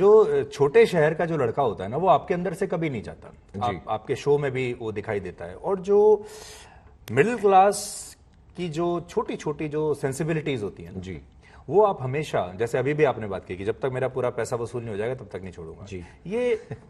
जो छोटे शहर का जो लड़का होता है ना, वो आपके अंदर से कभी नहीं जाता। आपके शो में भी वो दिखाई देता है। और जो मिडिल क्लास की जो छोटी छोटी जो सेंसिबिलिटीज होती हैं जी, वो आप हमेशा, जैसे अभी भी आपने बात की कि जब तक मेरा पूरा पैसा वसूल नहीं हो जाएगा तब तक नहीं छोड़ूंगा जी,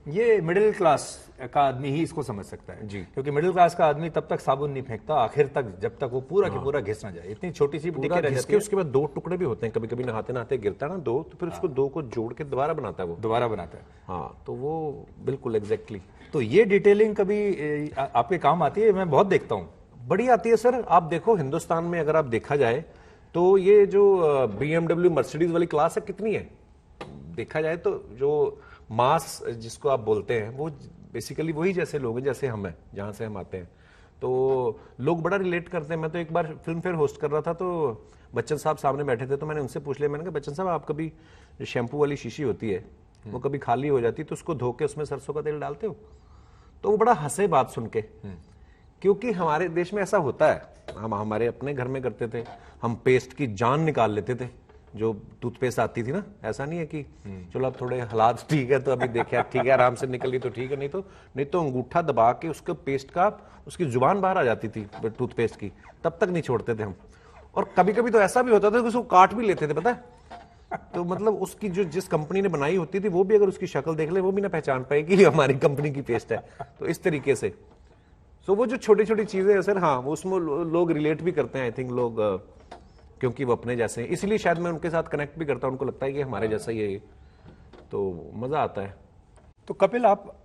ये मिडिल क्लास का आदमी ही इसको समझ सकता है जी। क्योंकि मिडिल क्लास का आदमी तब तक साबुन नहीं फेंकता आखिर तक, जब तक वो पूरा की पूरा घिस ना जाए। इतनी छोटी सी टिक्की रह जाती है, उसके बाद दो टुकड़े भी होते हैं, कभी कभी नहाते नहाते गिरता है ना दो, तो फिर उसको दो को जोड़ के दोबारा बनाता है, वो दोबारा बनाता है। हाँ, तो वो बिल्कुल एग्जैक्टली। तो ये डिटेलिंग कभी आपके काम आती है? मैं बहुत देखता हूँ। बड़ी आती है सर। आप देखो हिंदुस्तान में अगर आप देखा जाए तो ये जो BMW मर्सिडीज वाली क्लास है कितनी है, देखा जाए तो जो मास जिसको आप बोलते हैं वो बेसिकली वही जैसे लोग हैं जैसे हम हैं, जहां से हम आते हैं। तो लोग बड़ा रिलेट करते हैं। मैं तो एक बार फिल्म फेयर होस्ट कर रहा था तो बच्चन साहब सामने बैठे थे, तो मैंने उनसे पूछ लिया, मैंने कहा बच्चन साहब आप कभी शैम्पू वाली शीशी होती है वो कभी खाली हो जाती तो उसको धो के उसमें सरसों का तेल डालते हो? तो वो बड़ा हंसे बात सुन के, क्योंकि हमारे देश में ऐसा होता है। हम हमारे अपने घर में करते थे, हम पेस्ट की जान निकाल लेते थे जो टूथपेस्ट आती थी ना। ऐसा नहीं है कि चलो अब थोड़े हालात ठीक है तो अभी देखे ठीक है आराम से निकल गई तो ठीक है, नहीं तो अंगूठा दबा के उसके पेस्ट का उसकी जुबान बाहर आ जाती थी टूथपेस्ट की, तब तक नहीं छोड़ते थे हम। और कभी कभी तो ऐसा भी होता था कि उसको काट भी लेते थे, पता है। तो मतलब उसकी जो जिस कंपनी ने बनाई होती थी वो भी अगर उसकी शक्ल देख ले वो भी ना पहचान पाएगी कि हमारी कंपनी की पेस्ट है। तो इस तरीके से सो वो जो छोटी छोटी चीजें हैं सर, हाँ वो उसमें लोग रिलेट भी करते हैं। आई थिंक लोग क्योंकि वो अपने जैसे हैं, इसलिए शायद मैं उनके साथ कनेक्ट भी करता हूं। उनको लगता है कि हमारे जैसा ही है, तो मजा आता है। तो कपिल, आप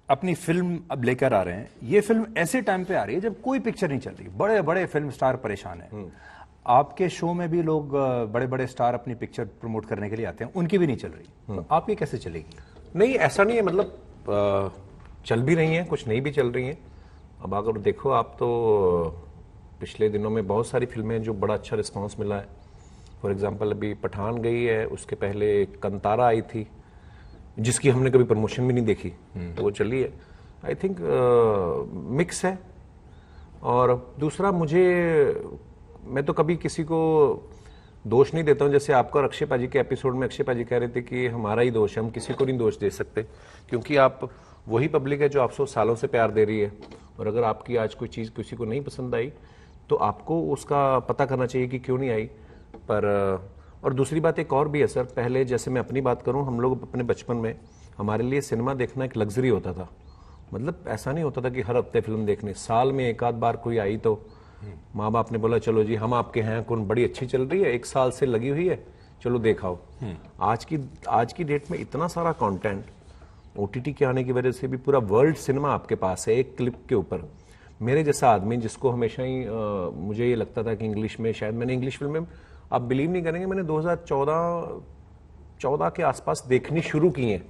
अपनी फिल्म अब लेकर आ रहे हैं। ये फिल्म ऐसे टाइम पे आ रही है जब कोई पिक्चर नहीं चल रही, बड़े बड़े फिल्म स्टार परेशान हैं। आपके शो में भी लोग बड़े बड़े स्टार अपनी पिक्चर प्रमोट करने के लिए आते हैं, उनकी भी नहीं चल रही, तो आपकी कैसे चलेगी? नहीं, ऐसा नहीं है, मतलब चल भी रही हैं, कुछ नहीं भी चल रही हैं। अब अगर देखो आप तो पिछले दिनों में बहुत सारी फिल्में जो बड़ा अच्छा रिस्पांस मिला है। फॉर एग्जांपल अभी पठान गई है, उसके पहले कंतारा आई थी जिसकी हमने कभी प्रमोशन भी नहीं देखी, तो वो चली है। आई थिंक मिक्स है। और दूसरा, मैं तो कभी किसी को दोष नहीं देता हूं। जैसे आपका और अक्षय पाजी के एपिसोड में अक्षय पाजी कह रहे थे कि हमारा ही दोष है, हम किसी को नहीं दोष दे सकते, क्योंकि आप वही पब्लिक है जो आपको सालों से प्यार दे रही है। और अगर आपकी आज कोई चीज़ किसी को नहीं पसंद आई तो आपको उसका पता करना चाहिए कि क्यों नहीं आई। पर और दूसरी बात एक और भी है सर, पहले जैसे मैं अपनी बात करूं, हम लोग अपने बचपन में हमारे लिए सिनेमा देखना एक लग्जरी होता था। मतलब ऐसा नहीं होता था कि हर हफ्ते फिल्म देखने, साल में एक आध बार कोई आई तो माँ बाप ने बोला चलो जी हम आपके हैं, कौन बड़ी अच्छी चल रही है, 1 साल से लगी हुई है, चलो देखाओ। आज की डेट में इतना सारा कंटेंट, OTT के आने की वजह से भी पूरा वर्ल्ड सिनेमा आपके पास है एक क्लिप के ऊपर। मेरे जैसा आदमी जिसको हमेशा ही मुझे ये लगता था कि इंग्लिश में, शायद मैंने इंग्लिश फिल्में, आप बिलीव नहीं करेंगे, मैंने 2014 के आसपास देखनी शुरू की हैं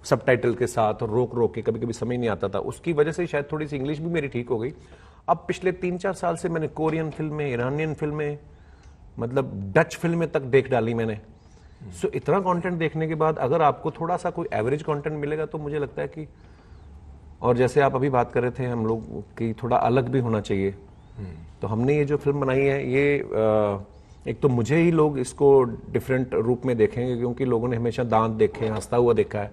सबटाइटल के साथ और रोक रोक के, कभी कभी समझ नहीं आता था। उसकी वजह से शायद थोड़ी सी इंग्लिश भी मेरी ठीक हो गई। अब पिछले 3-4 साल से मैंने कोरियन फिल्में, ईरानियन फिल्में, मतलब डच फिल्में तक देख डाली मैंने। सो इतना कंटेंट देखने के बाद अगर आपको थोड़ा सा कोई एवरेज कंटेंट मिलेगा तो मुझे लगता है कि, और जैसे आप अभी बात कर रहे थे हम लोग की थोड़ा अलग भी होना चाहिए, तो हमने ये जो फिल्म बनाई है ये एक तो मुझे ही लोग इसको डिफरेंट रूप में देखेंगे, क्योंकि लोगों ने हमेशा दांत देखे हैं, हंसता हुआ देखा है,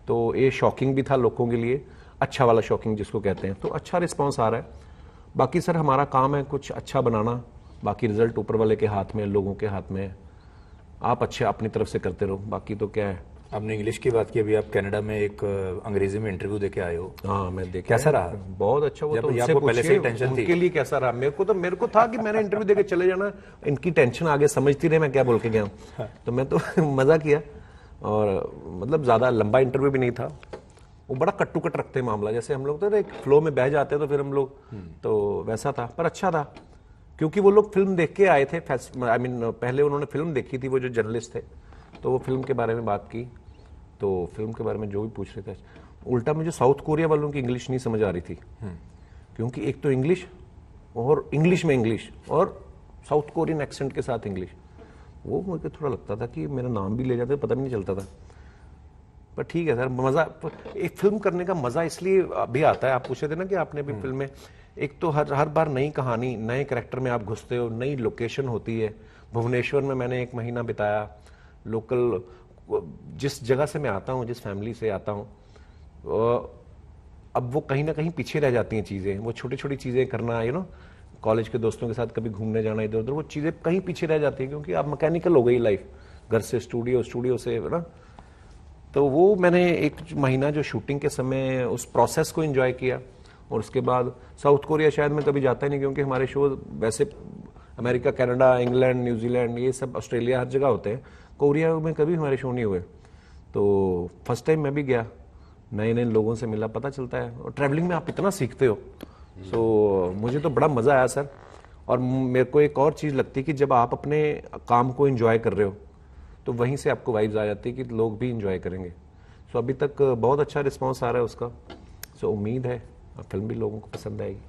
तो ये शॉकिंग भी था लोगों के लिए, अच्छा वाला शॉकिंग जिसको कहते हैं। तो अच्छा रिस्पॉन्स आ रहा है। बाकी सर हमारा काम है कुछ अच्छा बनाना, बाकी रिजल्ट ऊपर वाले के हाथ में, लोगों के हाथ में है। आप अच्छे अपनी तरफ से करते रहो, बाकी तो क्या है। आपने इंग्लिश की बात की, अभी आप कनाडा में एक अंग्रेजी में इंटरव्यू देके आए हो। हाँ, मैं देखा। कैसा रहा? बहुत अच्छा। वो तो आपको पहले से टेंशन थी? उनके लिए कैसा रहा? मेरे को था कि मैंने इंटरव्यू देके चले जाना, इनकी टेंशन आगे समझती रहे मैं क्या बोल के गया। तो मैं तो मजा किया, और मतलब ज्यादा लंबा इंटरव्यू भी नहीं था। वो बड़ा कट टू कट रखते हैं मामला, जैसे हम लोग तो एक फ्लो में बह जाते हैं तो फिर हम लोग, तो वैसा था, पर अच्छा था क्योंकि वो लोग फिल्म देख के आए थे। पहले उन्होंने फिल्म देखी थी, वो जो जर्नलिस्ट थे, तो वो फिल्म के बारे में बात की, तो फिल्म के बारे में जो भी पूछ रहे थे। उल्टा मुझे साउथ कोरिया वालों की इंग्लिश नहीं समझ आ रही थी, क्योंकि एक तो इंग्लिश और इंग्लिश में इंग्लिश और साउथ कोरियन एक्सेंट के साथ इंग्लिश, वो मुझे थोड़ा लगता था कि मेरा नाम भी ले जाते पता भी नहीं चलता था। पर ठीक है सर, मजा, एक फिल्म करने का मजा इसलिए अभी आता है। आप पूछे थे ना कि आपने भी फिल्म में, एक तो हर बार नई कहानी, नए कैरेक्टर में आप घुसते हो, नई लोकेशन होती है। भुवनेश्वर में मैंने 1 महीना बिताया, लोकल जिस जगह से मैं आता हूँ, जिस फैमिली से आता हूँ, अब वो कहीं ना कहीं पीछे रह जाती हैं चीज़ें, वो छोटी छोटी चीज़ें करना, कॉलेज के दोस्तों के साथ कभी घूमने जाना इधर उधर, वो चीज़ें कहीं पीछे रह जाती हैं क्योंकि अब मैकेनिकल हो गई लाइफ, घर से स्टूडियो, स्टूडियो से, है ना। तो वो मैंने एक महीना जो शूटिंग के समय उस प्रोसेस को एंजॉय किया, और उसके बाद साउथ कोरिया शायद मैं कभी जाता ही नहीं क्योंकि हमारे शो वैसे अमेरिका, कनाडा, इंग्लैंड, न्यूजीलैंड, ये सब, ऑस्ट्रेलिया, हर जगह होते हैं। कोरिया में कभी हमारे शो नहीं हुए, तो फर्स्ट टाइम मैं भी गया, नए नए लोगों से मिला, पता चलता है। और ट्रैवलिंग में आप इतना सीखते हो, सो मुझे तो बड़ा मज़ा आया सर। और मेरे को एक और चीज़ लगती है कि जब आप अपने काम को एंजॉय कर रहे हो तो वहीं से आपको वाइब्स आ जाती है कि लोग भी एंजॉय करेंगे। सो अभी तक बहुत अच्छा रिस्पॉन्स आ रहा है उसका, सो उम्मीद है फिल्म भी लोगों को पसंद आएगी।